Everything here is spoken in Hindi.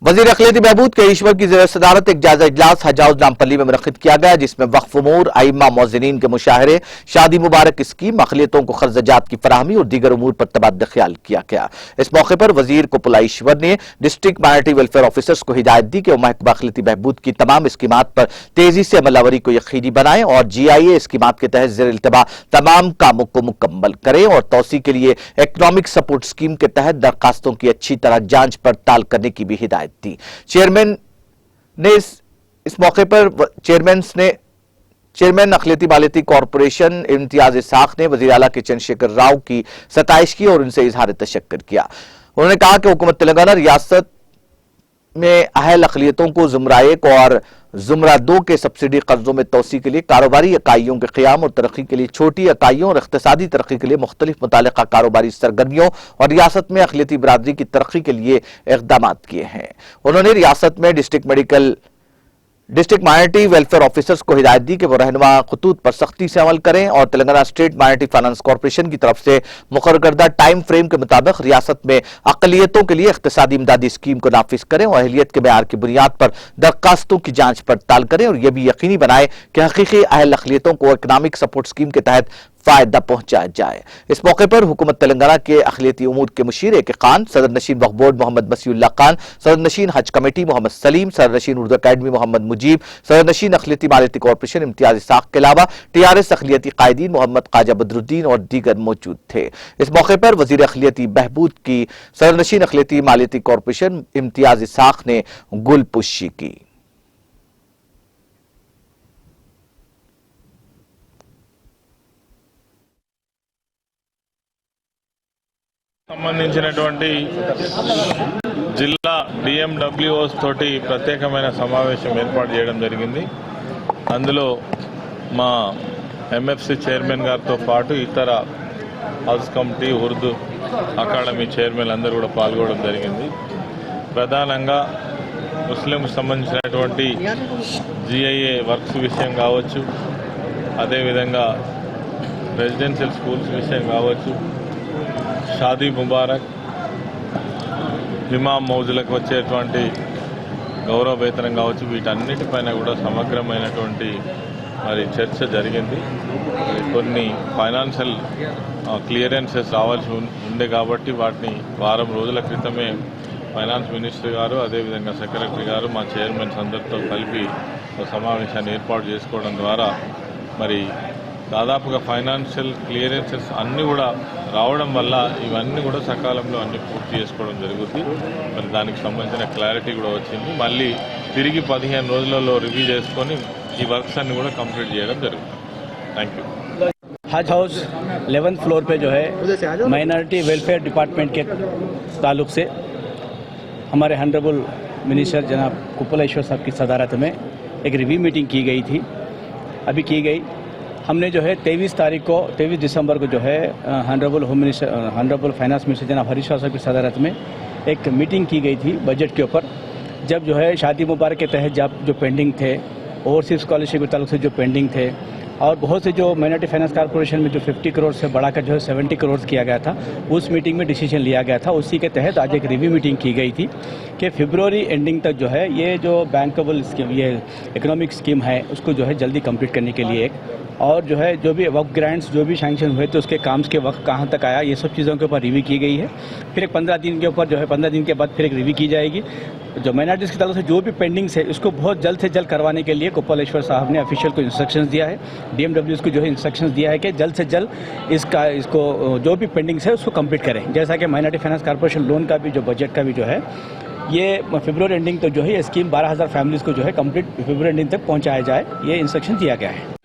वजीर अखिलती बहबूद के ईश्वर की ज़ेर सदारत एक जायजा इजलास हज हाउस नामपल्ली में मुनक्किद किया गया, जिसमें वक्फ उमूर, आइम्मा मौज़िनीन के मुशाहरे, शादी मुबारक स्कीम, अक़लियतों को खर्जात की फराहमी और दीगर उमूर पर तबादला ख्याल किया गया। इस मौके पर वजीर कुपला ईश्वर ने डिस्ट्रिक्ट माइनॉरिटी वेलफेयर ऑफिसर्स को हिदायत दी कि महकमा अखिलती बहबूद की तमाम स्कीमात पर तेजी से अमलावरी को यकीनी बनाएं और GIA स्कीमात के तहत ज़ेर इल्तबा तमाम कामों को मुकम्मल करें और तौसी के लिए इकनॉमिक सपोर्ट स्कीम के तहत दरखास्तों की अच्छी तरह जांच पड़ताल करने की भी हिदायत दी। चेयरमैन ने इस मौके पर चेयरमैन अखिलती मालियती कॉरपोरेशन इम्तियाज इसाक ने वज़ीर आला के चंद्रशेखर राव की सताइश की और उनसे इजहार तशक्कुर किया। उन्होंने कहा कि हुकूमत तेलंगाना रियासत में अहल अक़लियतों को ज़ुमरा 1 और ज़ुमरा 2 के सब्सिडी कर्जों में तोसी के लिए कारोबारी इकाइयों के क़याम और तरक्की के लिए छोटी इकाइयों और इक़्तिसादी तरक्की के लिए मुख्तलिफ मुतालिका कारोबारी सरगर्मियों और रियासत में अक़लियती बिरादरी की तरक्की के लिए इक़दाम किए हैं। उन्होंने रियासत में डिस्ट्रिक्ट माइनॉरिटी वेलफेयर ऑफिसर्स को हिदायत दी कि वो रहनुमा खतूत पर सख्ती से अमल करें और Telangana state minority finance corporation की तरफ से मुकर्रर करदा टाइम फ्रेम के मुताबिक रियासत में अक़लियतों के लिए इक़्तिसादी इमदादी स्कीम को नाफिज करें और अहलियत के मेयार की बुनियाद पर दरखास्तों की जांच पड़ताल करें और यह भी यकीनी बनाए कि हकीकी अहल अक़लियतों को इकनॉमिक सपोर्ट स्कीम के तहत फायदा पहुंचाया जाए। इस मौके पर हुकूमत तेलंगाना के अखिलती उमूर के मुशीर ए खान, सदर नशीन वक्फ बोर्ड मोहम्मद मसीउल्लाह खान, सदर नशीन हज कमेटी मोहम्मद सलीम, सदर नशीन उर्दू अकेडमी मोहम्मद मुजीब, सदर नशीन अखिलती मालियती कॉरपोरेशन इम्तियाज इसाक के अलावा TRS अखिलती कायदीन मोहम्मद ख्वाजा बदरुद्दीन और दीगर मौजूद थे। इस मौके पर वजीर अखिलती बहबूद की सदर नशीन अखिलती मालियती कॉरपोरेशन इम्तियाज इसाक ने गुलपुशी की। సంబంధించినటువంటి జిల్లా DMWOs తోటి ప్రత్యేకమైన సమావేశం ఏర్పాటు చేయడం జరిగింది. అందులో మా MFC చైర్మన్ గారితో పాటు ఇతర house committee Urdu academy chairman అందరూ కూడా పాల్గొనడం జరిగింది. ప్రధానంగా ముస్లింకు సంబంధించినటువంటి GIA వర్క్స్ విషయం కావచ్చు, అదేవిధంగా రెసిడెన్షియల్ స్కూల్స్ విషయం కావచ్చు, షాదీ ముబారక్, ఇమాం మౌజులకు వచ్చేటువంటి గౌరవ వేతనం కావచ్చు, వీటన్నిటిపైన కూడా సమగ్రమైనటువంటి మరి చర్చ జరిగింది. కొన్ని ఫైనాన్షియల్ క్లియరెన్సెస్ రావాల్సి ఉండే కాబట్టి వాటిని వారం రోజుల క్రితమే ఫైనాన్స్ మినిస్టర్ గారు, అదేవిధంగా సెక్రటరీ గారు, మా చైర్మన్స్ అందరితో కలిపి ఒక సమావేశాన్ని ఏర్పాటు చేసుకోవడం ద్వారా మరి దాదాపుగా ఫైనాన్షియల్ క్లియరెన్సెస్ అన్నీ కూడా రావడం వల్ల ఇవన్నీ కూడా సకాలంలో అన్ని పూర్తి చేసుకోవడం జరుగుతుంది. మరి దానికి సంబంధించిన క్లారిటీ కూడా వచ్చింది. మళ్ళీ తిరిగి 15 రోజులలో రివ్యూ చేసుకొని ఈ వర్క్స్ అన్ని కూడా కంప్లీట్ చేయడం జరుగుతుంది. Thank you. हज हाउस 11th फ्लोर पे जो है माइनॉरिटी वेलफेयर डिपार्टमेंट के ताल्लुक से हमारे हॉनरेबल मिनिस्टर जनाब कुपला ईश्वर साहब की सदारत में एक रिव्यू मीटिंग की गई थी, अभी की गई। हमने जो है 23 दिसंबर को जो है हॉनरेबल फाइनेंस मिनिस्टर जनाब हरीश राव साहब की सदारत में एक मीटिंग की गई थी बजट के ऊपर। जब जो है शादी मुबारक के तहत जो पेंडिंग थे, ओवरसीज स्कॉलरशिप के ताल्लुक से जो पेंडिंग थे और बहुत से जो माइनॉरिटी फाइनेंस कॉर्पोरेशन में जो 50 करोड़ से बढ़ाकर जो है 70 करोड़ किया गया था, उस मीटिंग में डिसीजन लिया गया था। उसी के तहत आज एक रिव्यू मीटिंग की गई थी कि फरवरी एंडिंग तक जो है ये जो बैंकेबल स्कीम, ये इकोनॉमिक स्कीम है, उसको जो है जल्दी कंप्लीट करने के लिए और जो है जो भी वक्त ग्रांट्स जो भी सैंक्शन हुए तो उसके काम के वक्त कहाँ तक आया, ये सब चीज़ों के ऊपर रिव्यू की गई है। फिर एक 15 दिन के ऊपर जो है 15 दिन के बाद फिर एक रिव्यू की जाएगी। जो माइनॉरिटीज़ की तरफ से जो भी पेंडिंग्स है उसको बहुत जल्द से जल्द करवाने के लिए कुपलेश्वर साहब ने ऑफिशियल को इंस्ट्रक्शंस दिया है, DMWs को जो है इंस्ट्रक्शंस दिया है कि जल्द से जल्द इसको जो भी पेंडिंग्स है उसको कंप्लीट करें। जैसा कि माइनॉरिटी फाइनेंस कॉर्पोरेशन लोन का भी जो बजट का भी जो है ये फरवरी एंडिंग तक जो है ये स्कीम 12,000 फैमिलीज़ को जो है कंप्लीट फरवरी एंडिंग तक पहुँचाया जाए, ये इंस्ट्रक्शन दिया गया है।